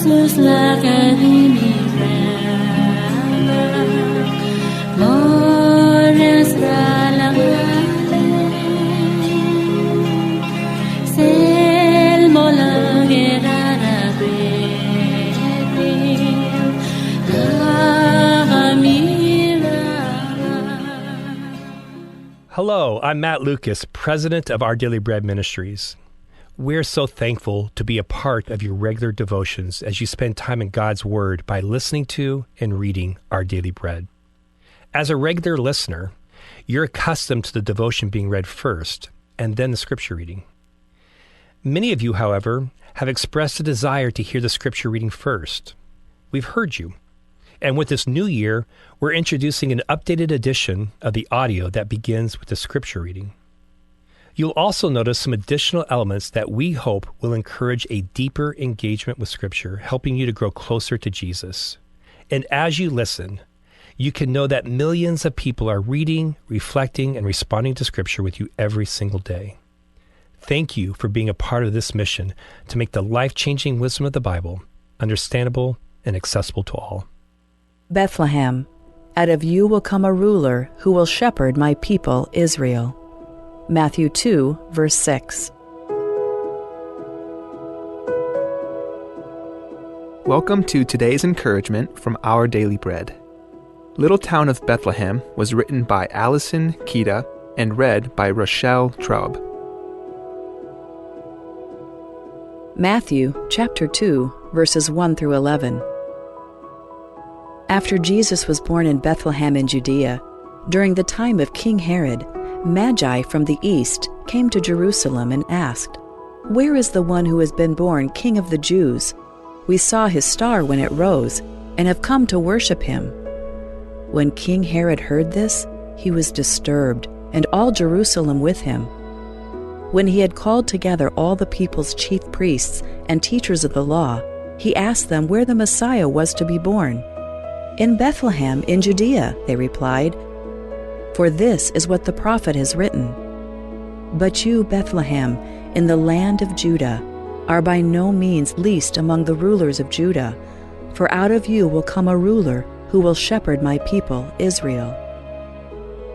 Sus lakarimibrama Mores ralangale Sel molangerarabetim Hello, I'm Matt Lucas, president of Our Daily Bread Ministries. We're so thankful to be a part of your regular devotions as you spend time in God's Word by listening to and reading Our Daily Bread. As a regular listener, you're accustomed to the devotion being read first and then the scripture reading. Many of you, however, have expressed a desire to hear the scripture reading first. We've heard you. And with this new year, we're introducing an updated edition of the audio that begins with the scripture reading. You'll also notice some additional elements that we hope will encourage a deeper engagement with Scripture, helping you to grow closer to Jesus. And as you listen, you can know that millions of people are reading, reflecting, and responding to Scripture with you every single day. Thank you for being a part of this mission to make the life-changing wisdom of the Bible understandable and accessible to all. Bethlehem, out of you will come a ruler who will shepherd my people Israel. Matthew 2, verse 6. Welcome to today's encouragement from Our Daily Bread. Little Town of Bethlehem was written by Allison Kita and read by Rochelle Traub. Matthew chapter 2, verses 1 through 11. After Jesus was born in Bethlehem in Judea, during the time of King Herod, Magi from the east came to Jerusalem and asked, "Where is the one who has been born King of the Jews? We saw his star when it rose, and have come to worship him." When King Herod heard this, he was disturbed, and all Jerusalem with him. When he had called together all the people's chief priests and teachers of the law, he asked them where the Messiah was to be born. "In Bethlehem in Judea," they replied, "for this is what the prophet has written. But you, Bethlehem, in the land of Judah, are by no means least among the rulers of Judah, for out of you will come a ruler who will shepherd my people Israel."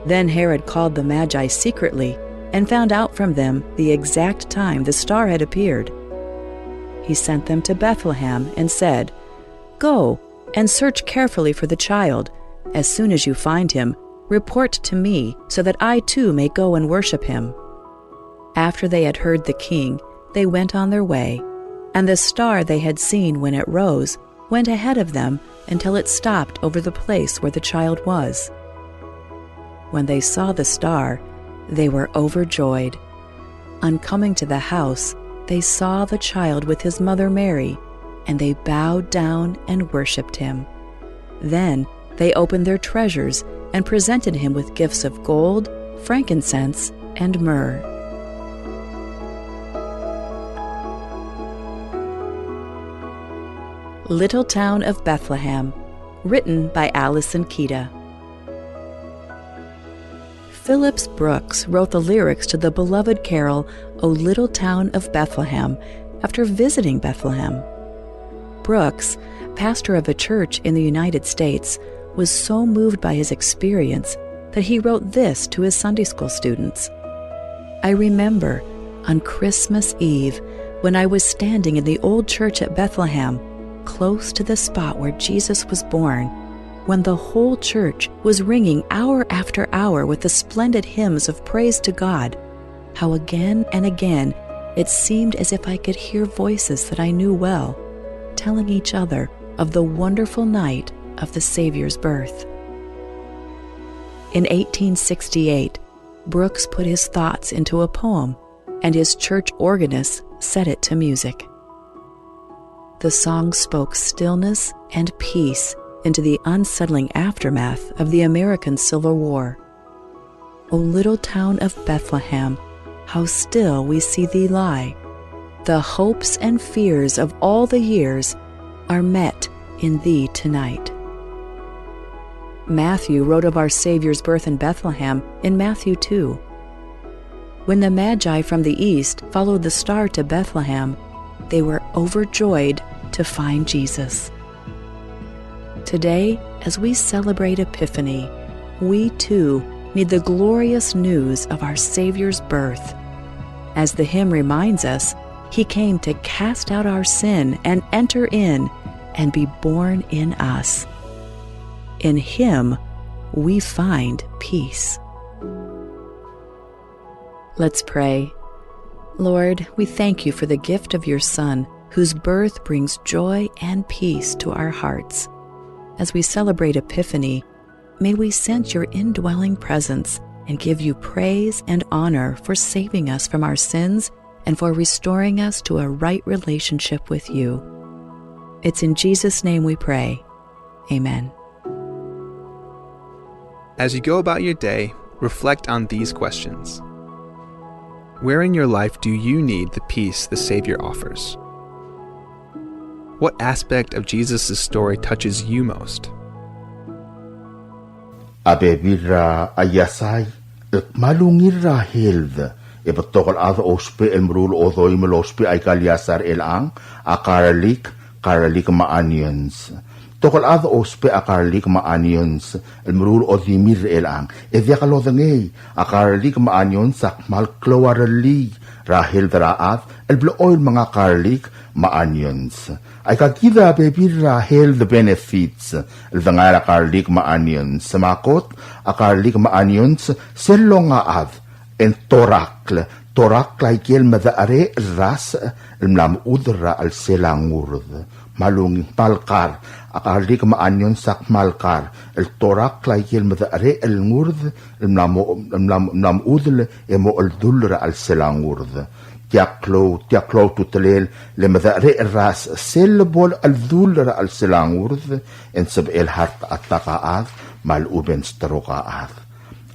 Then Herod called the Magi secretly and found out from them the exact time the star had appeared. He sent them to Bethlehem and said, "Go and search carefully for the child. As soon as you find him, report to me, so that I too may go and worship him." After they had heard the king, they went on their way, and the star they had seen when it rose went ahead of them until it stopped over the place where the child was. When they saw the star, they were overjoyed. On coming to the house, they saw the child with his mother Mary, and they bowed down and worshipped him. Then they opened their treasures and presented him with gifts of gold, frankincense, and myrrh. Little Town of Bethlehem, written by Allison Kita. Phillips Brooks wrote the lyrics to the beloved carol, "O Little Town of Bethlehem," after visiting Bethlehem. Brooks, pastor of a church in the United States, was so moved by his experience that he wrote this to his Sunday school students. "I remember on Christmas Eve when I was standing in the old church at Bethlehem, close to the spot where Jesus was born, when the whole church was ringing hour after hour with the splendid hymns of praise to God, how again and again it seemed as if I could hear voices that I knew well, telling each other of the wonderful night of the Savior's birth." In 1868, Brooks put his thoughts into a poem, and his church organist set it to music. The song spoke stillness and peace into the unsettling aftermath of the American Civil War. "O little town of Bethlehem, how still we see thee lie. The hopes and fears of all the years are met in thee tonight." Matthew wrote of our Savior's birth in Bethlehem in Matthew 2. When the Magi from the east followed the star to Bethlehem, they were overjoyed to find Jesus. Today, as we celebrate Epiphany, we too need the glorious news of our Savior's birth. As the hymn reminds us, He came to cast out our sin and enter in and be born in us. In Him, we find peace. Let's pray. Lord, we thank You for the gift of Your Son, whose birth brings joy and peace to our hearts. As we celebrate Epiphany, may we sense Your indwelling presence and give You praise and honor for saving us from our sins and for restoring us to a right relationship with You. It's in Jesus' name we pray. Amen. As you go about your day, reflect on these questions. Where in your life do you need the peace the Savior offers? What aspect of Jesus' story touches you most? Abebira ayasay malungirra hild ibotokol adha ospe elmrul odoy melospe ay kalyasar elang akaralik maanions tokol adha ospe akaralik maanions elmrul odimir elang edya kalodangay akaralik maanions sakmal klowarali rahil daraat elbloil mga karlik maanions ay kakida bebira health benefits el karlik maanions samakot akarlik maanions selong aad en torak laikel madaare ras elmlam udra al selangurd malung malkar akarlik maanions sak malkar el torak laikel madaare el ngurd elmlam udl emo el dulra al selangurd tiaklo tutelel le madare ras selbol al dhulra al selangurd en sab el hart attaqaad mal uben staroqaad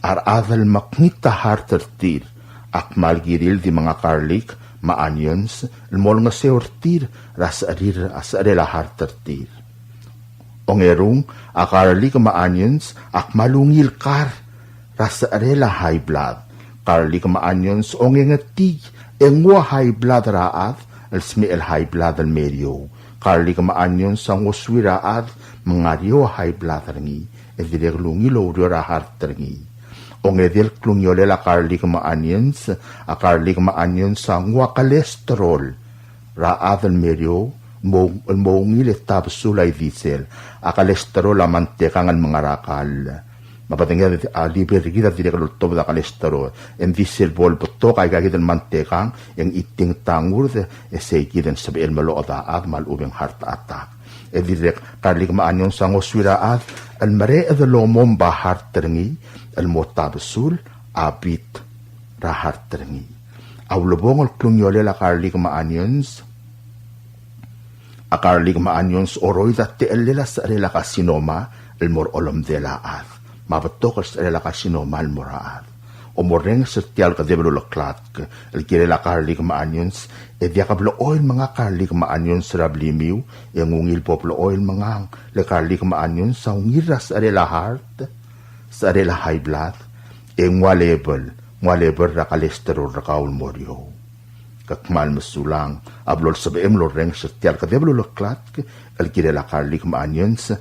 ar adal maknita hartertir akmal giril di mga karlik maanions el mol nga seortir ras arir as arela hartertir ongerung akarlik maanions akmalungil kar ras arela high blood karlik maanions ongengatig engwa high blood raat el smi el high blood el medio karli kamaanyon sang uswiraat mangario high blood rangi edirek lungi lo ra hart rangi ongedel klungyole la karli kamaanyons a karli kamaanyon sang wa cholesterol raat el medio mo ngile tabsulay diesel a cholesterol a manteca ngan mga rakal mapatingga liber kita tidak kalau tob da kolesterol en diesel bol betok ay gagit el mantekang yang iting tangur de esegi den sabi el malo da ad mal ubeng heart attack e direk karlik maanyon sang oswira ad el mare de lomom ba heart terngi el motabsul abit ra heart terngi awlobong el klunyole la karlik maanyons a karlik maanyons oroy da te elela sa rela kasinoma el mor olom de la ad mabatok sa rela kasino malmoraad. O moreng sa tiyal ka debelo laklat el kire la karlik maanyons e diya kablo oil mga karlik maanyons sa rablimiw e ngungil poplo oil mga le karlik maanyons sa ungira sa rela heart sa rela high blood e ngwa level ra cholesterol ra kaul moryo kakmal masulang ablol sa beem loreng sa tiyal ka debelo laklat el kire la karlik maanyons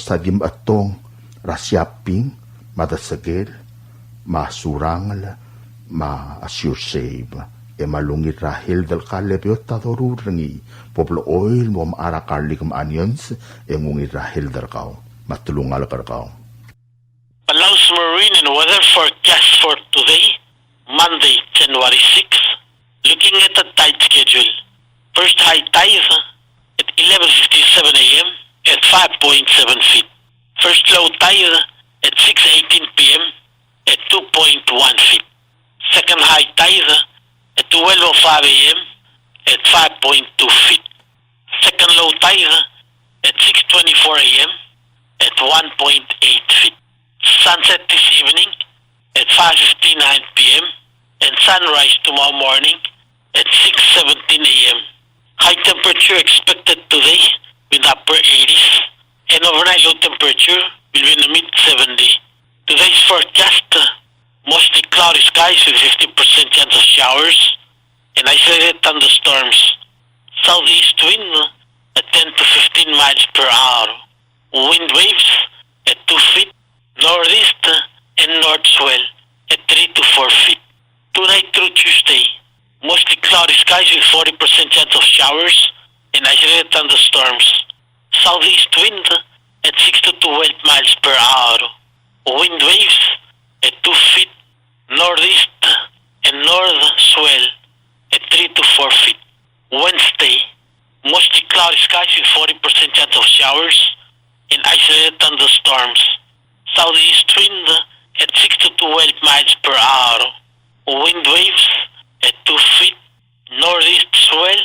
sa dim atong rasyaping, madasagil, masurangal, ma-assure save, e malungit rahil del kalebiot tadorurangi, poplo oil mo maara karlik onions, e ngungit rahil del kao, matulungal karkao. Palau's marine and weather forecast for today, Monday, January 6, looking at the tide schedule. First high tide at 11:57 a.m. at 5.7 feet. First low tide at 6:18 p.m. at 2.1 feet. Second high tide at 12:05 a.m. at 5.2 feet. Second low tide at 6:24 a.m. at 1.8 feet. Sunset this evening at 5:59 p.m. and sunrise tomorrow morning at 6:17 a.m. High temperature expected today in upper 80s. And overnight low temperature will be in the mid-70. Today's forecast, mostly cloudy skies with 50% chance of showers and isolated thunderstorms. Southeast wind miles per hour. Wind waves at 2 feet. Northeast and north swell at 3 to 4 feet. Tonight through Tuesday, mostly cloudy skies with 40% chance of showers and isolated thunderstorms. Southeast wind at 6 to 12 miles per hour. Wind waves at 2 feet. Northeast and north swell at 3 to 4 feet. Wednesday, mostly cloudy skies with 40% chance of showers and isolated thunderstorms. Southeast wind at 6 to 12 miles per hour. Wind waves at 2 feet. Northeast swell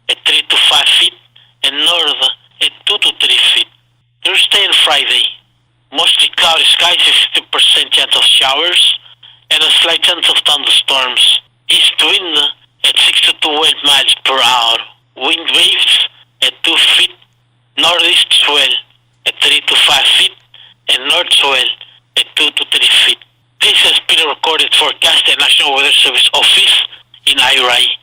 at 3 to 5 feet. And north at 2 to 3 feet. Thursday and Friday, mostly cloudy skies with 50% chance of showers and a slight chance of thunderstorms. East wind at 6 to 12 miles per hour. Wind waves at 2 feet. Northeast swell at 3 to 5 feet. And north swell at 2 to 3 feet. This has been a recorded forecast at National Weather Service Office in Irai.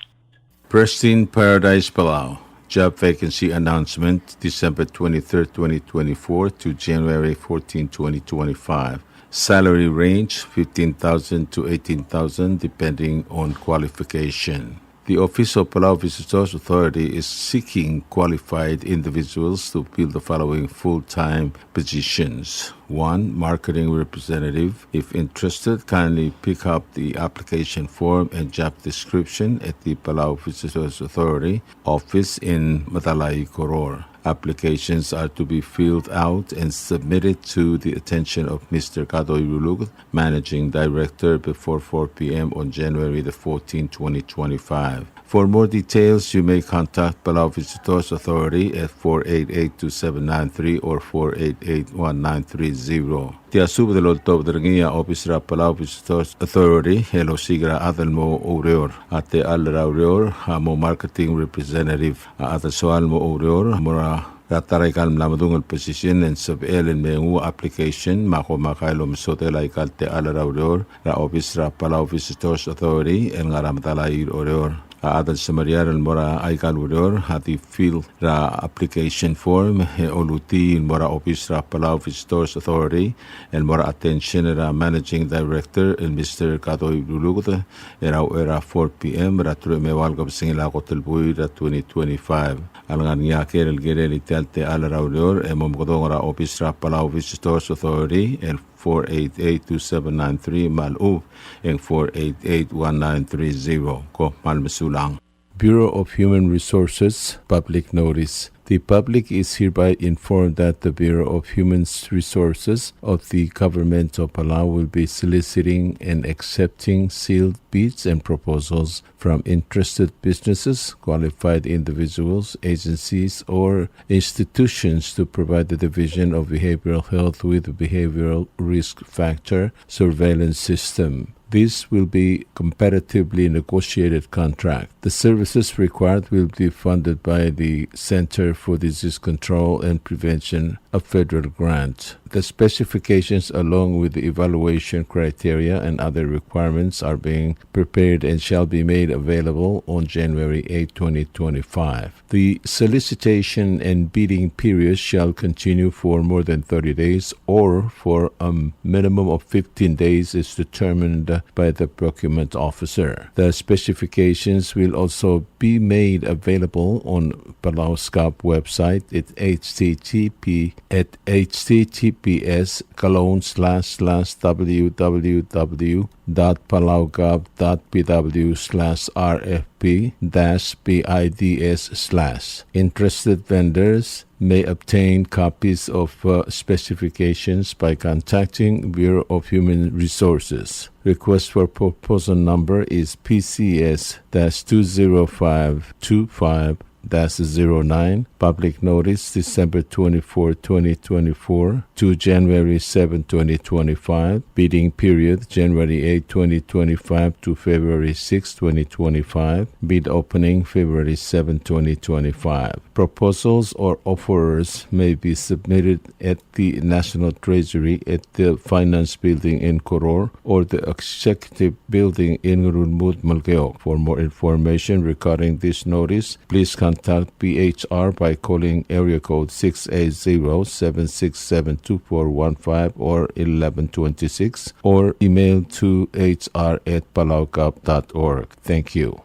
Pristine Paradise, Palau. Job vacancy announcement December 23, 2024 to January 14, 2025. Salary range 15,000 to 18,000 depending on qualification. The Office of Palau Visitors Authority is seeking qualified individuals to fill the following full-time positions. 1. Marketing representative. If interested, kindly pick up the application form and job description at the Palau Visitors Authority office in Matalai, Koror. Applications are to be filled out and submitted to the attention of Mr. Kadoy Rulug, Managing Director, before 4 p.m. on January the 14th, 2025. For more details, you may contact Palau Visitors Authority at 488-2793 or 488-1930. Tia suba de lolto bderngia Office Palau Visitors Authority, hello sigra Adelmo Oreor, ate Alra Oreor, mo Marketing Representative, ate Soalmo Oreor, mora Rataray kalm lamadungal position and sub-el and mengu application mako makailo misotela ikalte Alra Oreor, ra Office Palau Visitors Authority, and ngaramtalay Oreor. Adan sa Mariar mora aikal udor hati fill ra application form oluti mora Office ra Palau Visitors Authority and mora attention ra Managing Director and Mr. Katoy Lulugot era 4 p.m. ra tru mewal gab singila ko telbui ra 2025 alangan nya kerel gerel italte ala ra udor mom godong ra Office ra Palau Visitors Authority and 488-2793 Mal'uf and 488-1930 ko Malmasulang. Bureau of Human Resources Public Notice. The public is hereby informed that the Bureau of Human Resources of the Government of Palau will be soliciting and accepting sealed bids and proposals from interested businesses, qualified individuals, agencies, or institutions to provide the Division of Behavioral Health with a behavioral risk factor surveillance system. This will be competitively negotiated contract. The services required will be funded by the Center for Disease Control and Prevention, a federal grant. The specifications along with the evaluation criteria and other requirements are being prepared and shall be made available on January 8, 2025. The solicitation and bidding periods shall continue for more than 30 days or for a minimum of 15 days is determined by the procurement officer. The specifications will also be made available on Palau SCOP website at https://www.palaugov.pw/rfp-bids/. Interested vendors may obtain copies of specifications by contacting Bureau of Human Resources. Request for proposal number is PCS-20525-09. Public notice December 24, 2024 to January 7, 2025. Bidding period January 8, 2025 to February 6, 2025. Bid opening February 7, 2025. Proposals or offers may be submitted at the National Treasury at the Finance Building in Koror or the Executive Building in Runmud, Malgeok. For more information regarding this notice, please contact contact PHR by calling area code 680-767-2415 or 1126 or email to hr@palaugov.org. Thank you.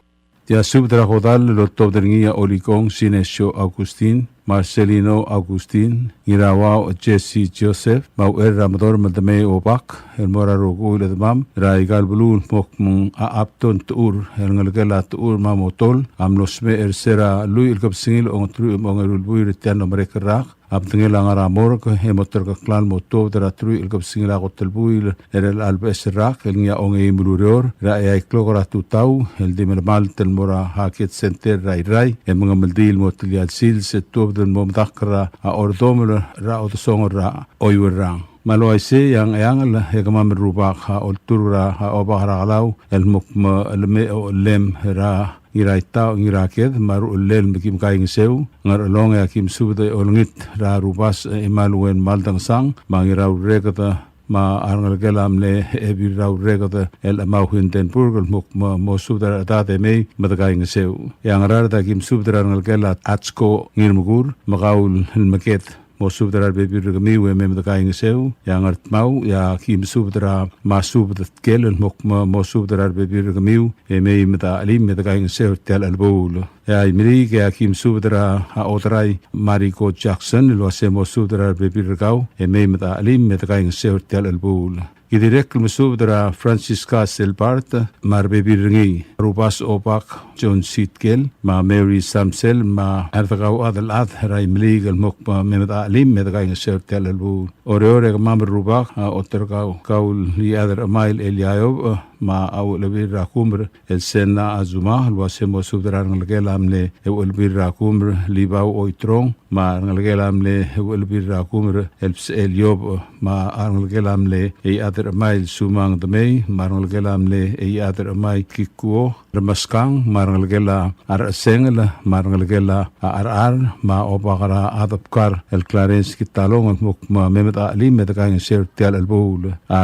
Tia subtra hodal lo tobdringia olikong Sinesio Agustin, Marcelino Agustin, Irawao Jesse Joseph, Mau Ramador Madame Obak, El Morarogu Ledmam, Raigal Bulun Mokmung Aapton Tur, El Ngalgala Tur Mamotol, Amlosme Ersera Louis Kapsingil on Tru Mongerulbu Ritiano Marekrak, Abdingil Angaramor, Hemotor Clan Moto, the Ratru Kapsingila Hotelbuil, El Albesrak, El Nia Onge Murur, Rai Clogora Tutau, El Dimermal Telmora Haket Center Rai, El Mungamaldil Motilial Sils, den momdakra a ordomel ra o song ra oiwerang maloise yang la hegama merubak ha oltura ha obaharalau el mukma el me o lem ra iraita ngiraked maru lel mikim kaing seu ngar long ya kim subde olngit ra rubas emaluen maldang sang mangirau regata ma arngal gelam le ebi rau regata el amauhin den burgel mukma mo subdara date me madagaing seu yang rarda kim subdara arngal gelat atsko ngirmugur magaul maket mo subdara bebi regami we me madagaing seu yang art mau ya kim subdara ma subdat gel mukma mo subdara bebi regami e me mata ali madagaing seu tel albul ya imri ke akim subdara ha otrai Mariko Jackson lo se mo subdara bebi regau e me mata ali madagaing seu tel albul Kidirek musubdara Francisca Selbart mar bebi ringi Rubas Opak John Sitkel ma Mary Samsel ma ardagau adal rai mligal mukma memata alim medagaing seu tel albul ore mam rubak otergau kaul li adar amail eliayob ma au lebir rakumr el sena azuma lo hacemos subdara ngalgelamle el bir rakumr libau oitrong ma ngalgelamle el bir rakumr el yob ma ngalgelamle e adar amail sumang dmei ma ngalgelamle e adar amail kikuo ramaskang ma ngalgela ar sengel ma ngalgela ar ma obagara adapkar el clarence kitalong mukma memata alim medagaing seu tel albul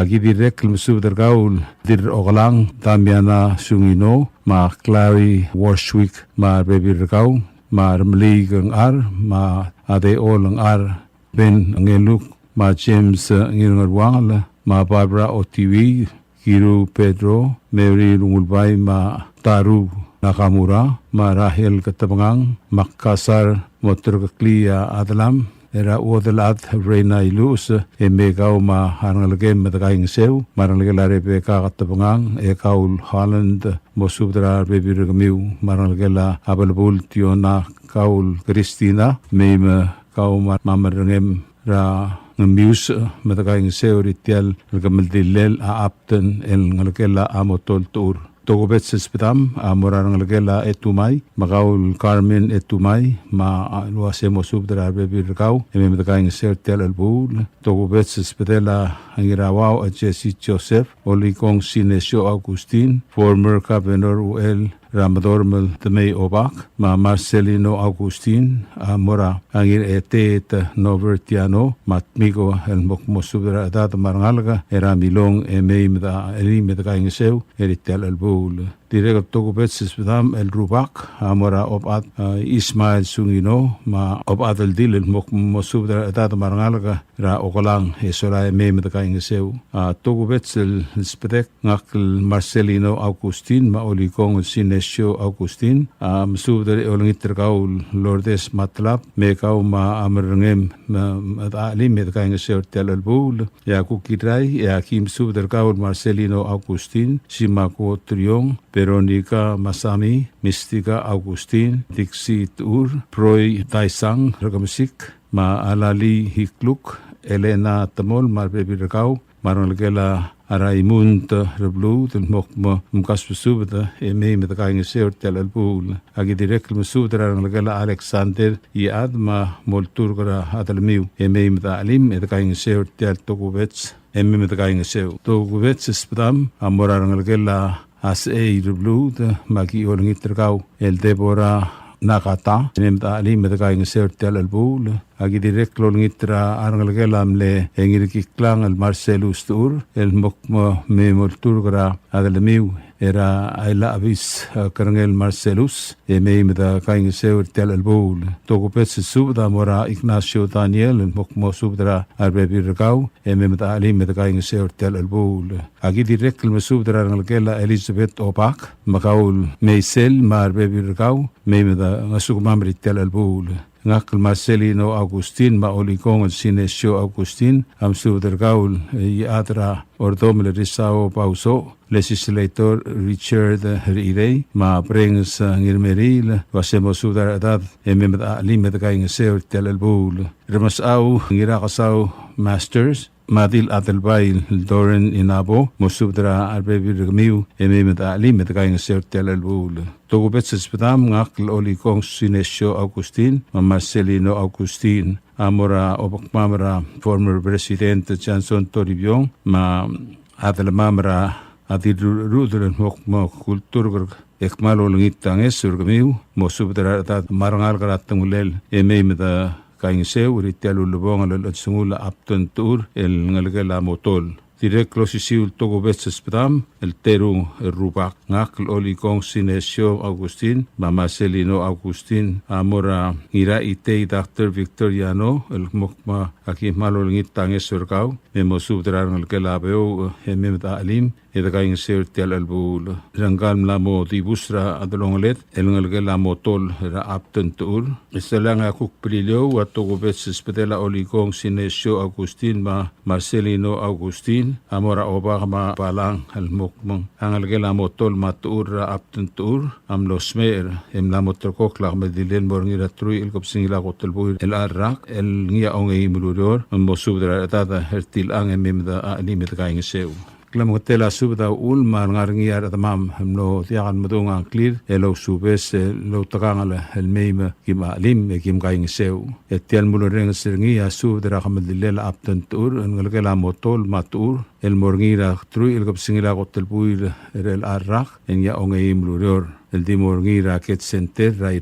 gidirek musubdar gaul dir Lang Damiana Sungino, ma Clary Warshwick, ma Baby Rikau, ma Ramlig ang ar, ma Ade Ol ang ar, Ben ang Eluk, ma James Ngirngarwang, ma Barbara Otiwi, Kiru Pedro, Mary Lungulbay, ma Taru Nakamura, ma Rahel Katabangang, Makasar Motorkakliya Adalam, era uodalad reina ilus megau ma harangalage medagaing seu marangalare beka katabangang kaul Holland mosubdra bebirgamiu marangalagela abelbul tiona kaul Christina meme kau mamarangem ra ngamius medagaing seu ritial gamaldilel aapten el ngalagela amotol tur Togobets Spitam, Morangalagela etumai, Magaul Carmen etumai, ma luasemo subdra bebirgau, emedagaing sertel albul, Togobets Spitela Angirawao Jesse Joseph, Olikong Sinesio Agustin, former Governor UL Ramadormel Tmei Obak, ma Marcelino Agustin, Mora Angir etet Novertiano, Matmigo el Mokmosubra Data Marangalga, era Milong Emeimda Elimedagaing Seu, Eritel albul. Direct Togobets Spitam el Rubak, Mora Obat Ismail Sungino, ma Obat el Dil el Mokmosubra Data Marangalga, ra Okolang, Esora Emeimdagaing Seu, Togobets el Spedek, Ngakl Marcelino Agustin, ma Olikong Sinesio Agustin, Subdare Olangitergaul Lourdes Matlap, Mekau ma Amerangem, Ali Medagaing Seu Tel Albul, Yakukirai, Yakim Subdergaul Marcelino Agustin, Simako Triong, Veronica Masami, Mystica Agustin, Dixit Ur, Proy Taisang, Ragamsik, ma Alali Hikluk, Elena Tamol, Marbebirgau, Marangalgela Araimund Reblu, den Mokma Mkasbusubda, Medagaing Seu Tel Albul, Agidirek Musudra Ngalgela Alexander, Iad ma Molturgra Adalmiu, Medalim, Medagaing Seu Tel Togobets, Medagaing Seu. Togobets Spdam, Amorangalgela As Reblu, Magi Olangitergau, El Deborah Nakata, Medali Medagaing Seu Tel Albul, Agidirek Longitra Arangalgelam le Engirikiklang el Marcelus Tur, el Mokma Memolturgra Adalmiu, era aila avis Colonel Marcelus may meda kaing seur tel albul togo pets subda mora Ignacio Daniel and mokmo subdra arbebi regau meda ali meda kaing seur tel albul agi direct subdra ngela Elizabeth Obak makaul meisel mar bebi regau may meda ngasugmamri tel albul ngakal Marcelino Agustin maolikong at Sinesio Agustin am subdergaul iadra ordomle risao pauso legislator Richard Rire ma brings ngirmeril wasemo sudar edad ememed alimed kaing seur telelbul remasau ngirakasau masters Madil Adelbail Doren Inabo Musubdra Arbebi Remiu Ememed alimed kaing seur telelbul Togubets bedam ngakal olikong Sinesio Agustin ma Marcelino Agustin amora obakmamra former president Johnson Toribio ma adelmamra adirudren mokmo kulturg ekmalo ngittanges surgmiu mosubdra tat marangal karatangulel ememeda kaing seu ritelu lubong al sungula apton tur el ngalgela motol direct closisiul togubets bedam el teru rubak ngakal olikong Sinesio Agustin ma Marcelino Agustin amora ira ite Dr. Victoriano el mokma aki malolngit tanges surgau memo subdrar ngalgela beu ememda alim eda kaing seur tel albul rangal mlamo di busra adolongolet el ngalgela motol ra apton tur isalanga kukprilio wa togubets bedela olikong Sinesio Agustin ma Marcelino Agustin amora oba ma palang al mokmong angalgela motol matur ra apton tur am losmer em la motorkok la medilen morngira trui el kopsingila kotelbuir el arrak el ngia onge imulur am mosubdra tada hertil ang ememda animet kaing seu Klam hotela subda ulma ngarngiar tamam no tiagan madunga clear elo subes lo takangala el meima kim alim kim kaing seu etial muloreng serngia subdra khamdilel aptan tur ngalgela motol matur el morngira trui el kopsingila kotelbuir el arrak en ya onge imulur el dimorngira ket center rai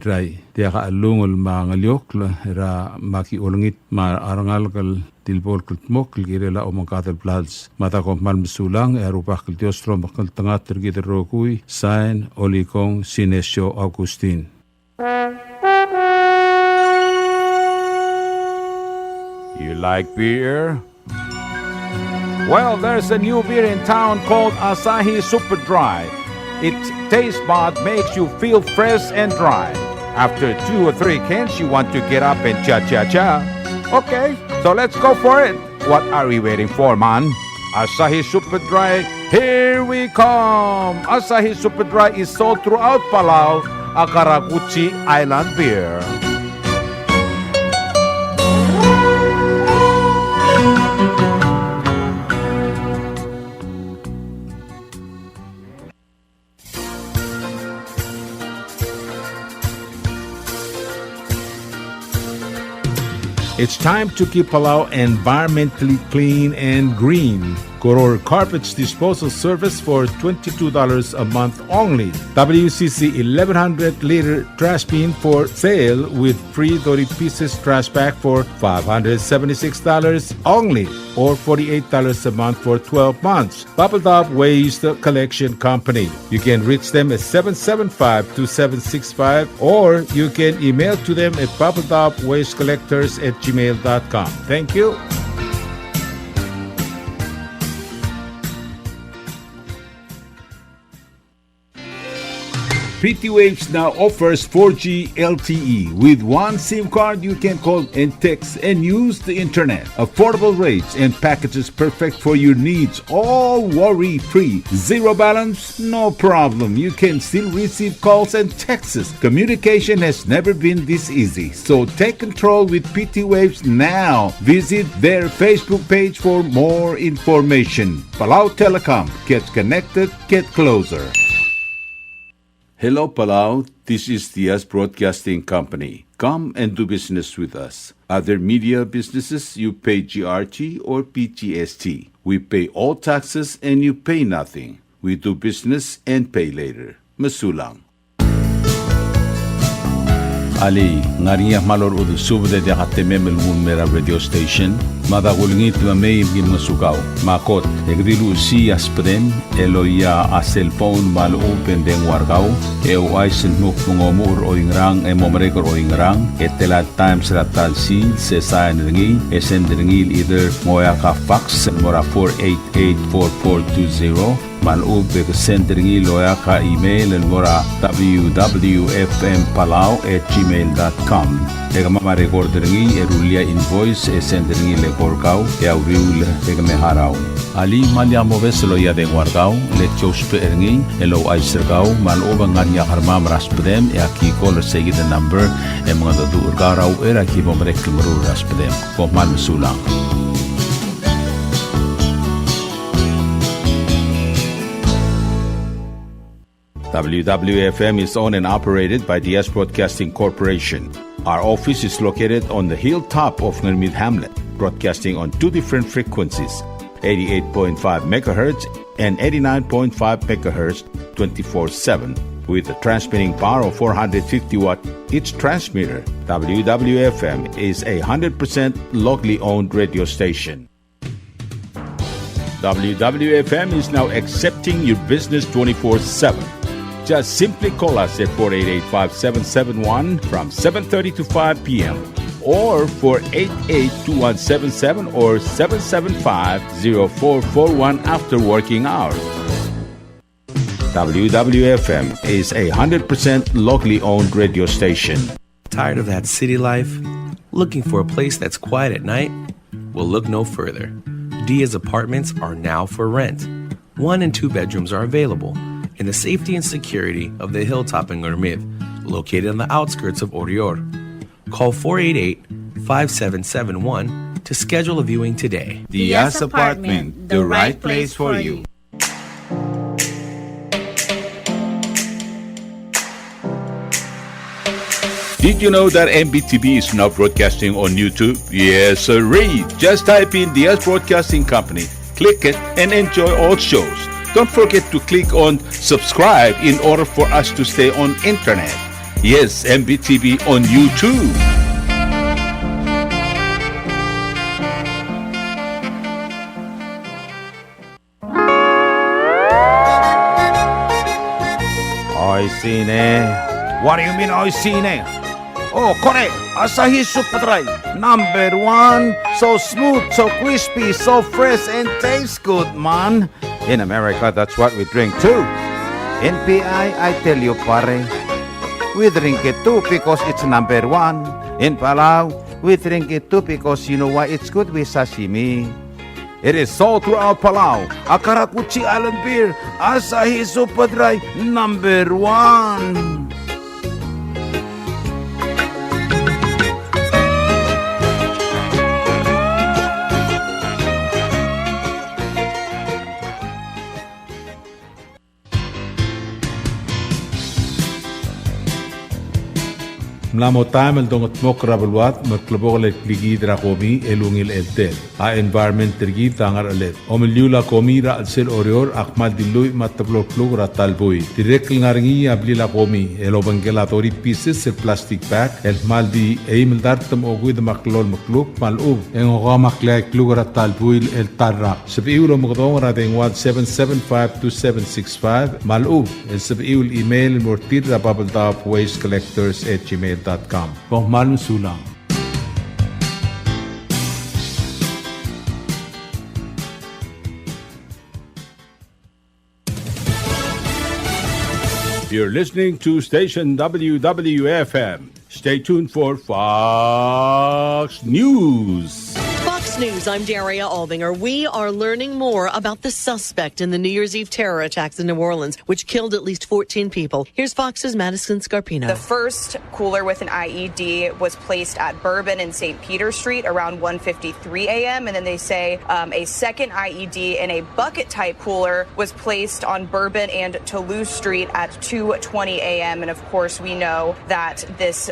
tiaga alungol mangaliok ra maki olngit ma arangalgal tilbol kultmok girela omangkatel plans mata kompmal msulang erupah kultiostro makal tengah tergider rokui sign olikong Sinesio Agustin. You like beer? Well, there's a new beer in town called Asahi Super Dry. Its taste bud makes you feel fresh and dry. After 2 or 3 cans, you want to get up and cha-cha-cha. Okay, so let's go for it. What are we waiting for, man? Asahi Super Dry, here we come. Asahi Super Dry is sold throughout Palau, a Karakuchi Island beer. It's time to keep Palau environmentally clean and green. Koror Carpets Disposal Service for $22 a month only. WCC 1100-liter trash bin for sale with free 30 pieces trash bag for $576 only, or $48 a month for 12 months. Bubble Top Waste Collection Company. You can reach them at 775-2765, or you can email to them at bubbletopwastecollectors@gmail.com. Thank you. PT Waves now offers 4G LTE. With one SIM card, you can call and text and use the internet. Affordable rates and packages perfect for your needs. All worry-free. Zero balance? No problem. You can still receive calls and texts. Communication has never been this easy. So take control with PT Waves now. Visit their Facebook page for more information. Palau Telecom. Get connected, get closer. Hello, Palau. This is Diaz Broadcasting Company. Come and do business with us. Other media businesses, you pay GRT or PGST. We pay all taxes and you pay nothing. We do business and pay later. Masulang. Ali, ngariya malor udu subde de hatte memel mun mera radio station. Mada gulngit ma may masukaw. Makot, egdilu si aspren, eloya a cellphone mal open den wargaw. Ay sinmuk mungomur o ingrang momrekor o ingrang. Etela times ratal si se sayan ringi. Esen ringil either moya ka fax mora 4884420. Malub ke sendringi loya ka email mora www.fmpalau@gmail.com. Ega mama record ringi erulia invoice sendringi le korkau ya uriul ega meharau. Ali malya moves loya de wargau le chospe ringi elo aisergau maluba nganya harma raspedem ya ki call say the number mga do urgarau era ki bomrek muru raspedem ko mal sulang. WWFM is owned and operated by the S Broadcasting Corporation. Our office is located on the hilltop of Nurmid Hamlet, broadcasting on two different frequencies, 88.5 MHz and 89.5 MHz 24/7, with a transmitting power of 450 watt each transmitter. WWFM is a 100% locally owned radio station. WWFM is now accepting your business 24/7. Just simply call us at 488-5771 from 7:30 to 5 p.m. or 488-2177 or 775-0441 after working hours. WWFM is a 100% locally owned radio station. Tired of that city life? Looking for a place that's quiet at night? Well, look no further. Dia's apartments are now for rent. 1 and 2 bedrooms are available in the safety and security of the hilltop in Gurmid, located on the outskirts of Orior. Call 488-5771 to schedule a viewing today. Dia's Apartment, the right place for you. Did you know that MBTV is now broadcasting on YouTube? Yes, sirree. Just type in Dia's Broadcasting Company, click it, and enjoy all shows. Don't forget to click on subscribe in order for us to stay on internet. Yes, MBTV on YouTube. Oisine. What do you mean oisine? Oh, correct. Asahi Super Dry. Number 1. So smooth, so crispy, so fresh, and tastes good, man. In America, that's what we drink too. In PI, I tell you, pare, we drink it too because it's number 1. In Palau, we drink it too because you know why it's good with sashimi. It is sold throughout Palau. Akarakuchi Island beer, Asahi Super Dry, number 1. Mlamotam el dongot mokra belwat matlabog le kligi dra komi elungil eltel a environment tergi tangar alet omeliula komi ra sel orior akmal dilui matablok plug ra talboy direct ngaringi ablila komi elobangelatori pieces el plastic bag el maldi eimel dartam ogud maklol makluk malub en ogamakle plug ra talboy el tarra sabiulo mgdong ra dengwat 7752765 malub el sabiul email mortir ra bubbledopwastecollectors@gmail.com. Pohmal Sulang. You're listening to station WWFM. Stay tuned for Fox News. Fox News, I'm Daria Albinger. We are learning more about the suspect in the New Year's Eve terror attacks in New Orleans, which killed at least 14 people. Here's Fox's Madison Scarpino. The first cooler with an IED was placed at Bourbon and St. Peter Street around 1:53 a.m. And then they say a second IED in a bucket-type cooler was placed on Bourbon and Toulouse Street at 2:20 a.m. And of course, we know that this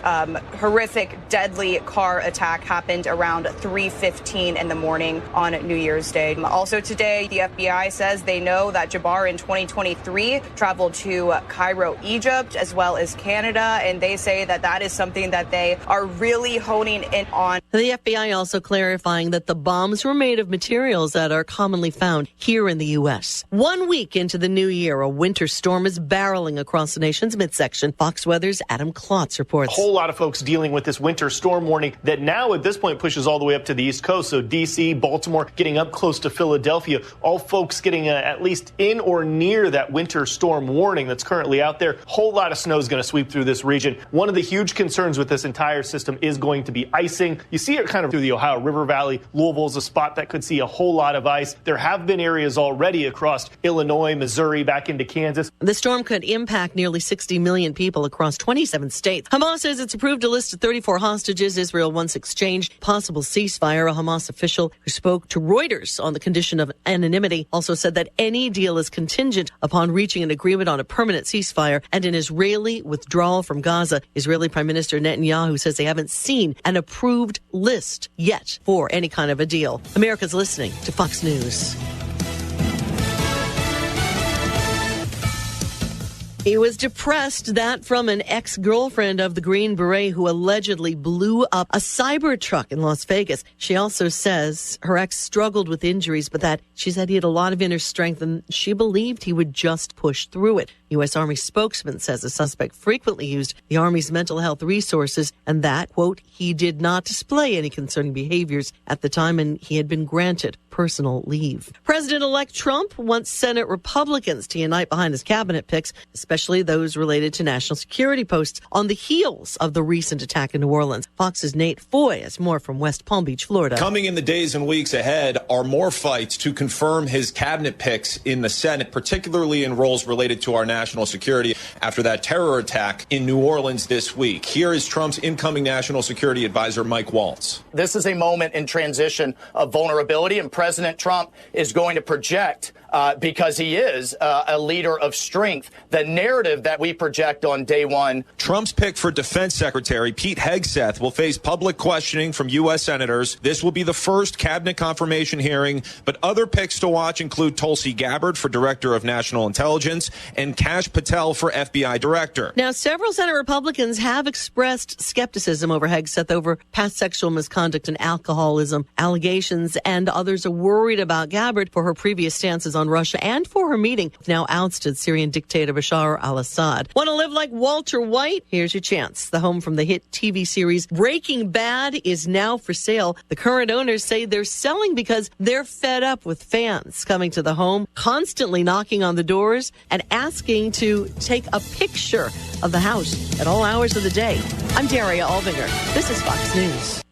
horrific, deadly car attack happened around 3:15 rain in the morning on New Year's Day. Also today, the FBI says they know that Jabbar in 2023 traveled to Cairo, Egypt, as well as Canada, and they say that that is something that they are really honing in on. The FBI also clarifying that the bombs were made of materials that are commonly found here in the U.S. 1 week into the new year, a winter storm is barreling across the nation's midsection. Fox Weather's Adam Klotz reports. A whole lot of folks dealing with this winter storm warning that now at this point pushes all the way up to the East Coast. So D.C., Baltimore, getting up close to Philadelphia. All folks getting at least in or near that winter storm warning that's currently out there. Whole lot of snow is going to sweep through this region. One of the huge concerns with this entire system is going to be icing. You see it kind of through the Ohio River Valley. Louisville is a spot that could see a whole lot of ice. There have been areas already across Illinois, Missouri, back into Kansas. The storm could impact nearly 60 million people across 27 states. Hamas says it's approved a list of 34 hostages Israel once exchanged. Possible ceasefire. A Hamas official who spoke to Reuters on the condition of anonymity also said that any deal is contingent upon reaching an agreement on a permanent ceasefire and an Israeli withdrawal from Gaza. Israeli Prime Minister Netanyahu says they haven't seen an approved list yet for any kind of a deal. America's listening to Fox News. He was depressed, that from an ex-girlfriend of the Green Beret who allegedly blew up a Cybertruck in Las Vegas. She also says her ex struggled with injuries, but that she said he had a lot of inner strength and she believed he would just push through it. U.S. Army spokesman says the suspect frequently used the Army's mental health resources and that, quote, he did not display any concerning behaviors at the time and he had been granted personal leave. President-elect Trump wants Senate Republicans to unite behind his cabinet picks, especially those related to national security posts on the heels of the recent attack in New Orleans. Fox's Nate Foy has more from West Palm Beach, Florida. Coming in the days and weeks ahead are more fights to confirm his cabinet picks in the Senate, particularly in roles related to our national security after that terror attack in New Orleans this week. Here is Trump's incoming national security advisor, Mike Waltz. This is a moment in transition of vulnerability, and President Trump is going to project, because he is a leader of strength, the narrative that we project on day one. Trump's pick for Defense Secretary Pete Hegseth will face public questioning from U.S. senators. This will be the first cabinet confirmation hearing, but other picks to watch include Tulsi Gabbard for Director of National Intelligence and Kash Patel for FBI Director. Now, several Senate Republicans have expressed skepticism over Hegseth over past sexual misconduct and alcoholism allegations, and others are worried about Gabbard for her previous stances on Russia and for her meeting with now ousted Syrian dictator Bashar al-Assad. Want to live like Walter White? Here's your chance. The home from the hit TV series Breaking Bad is now for sale. The current owners say they're selling because they're fed up with fans coming to the home, constantly knocking on the doors and asking to take a picture of the house at all hours of the day. I'm Daria Alvinger. This is Fox News.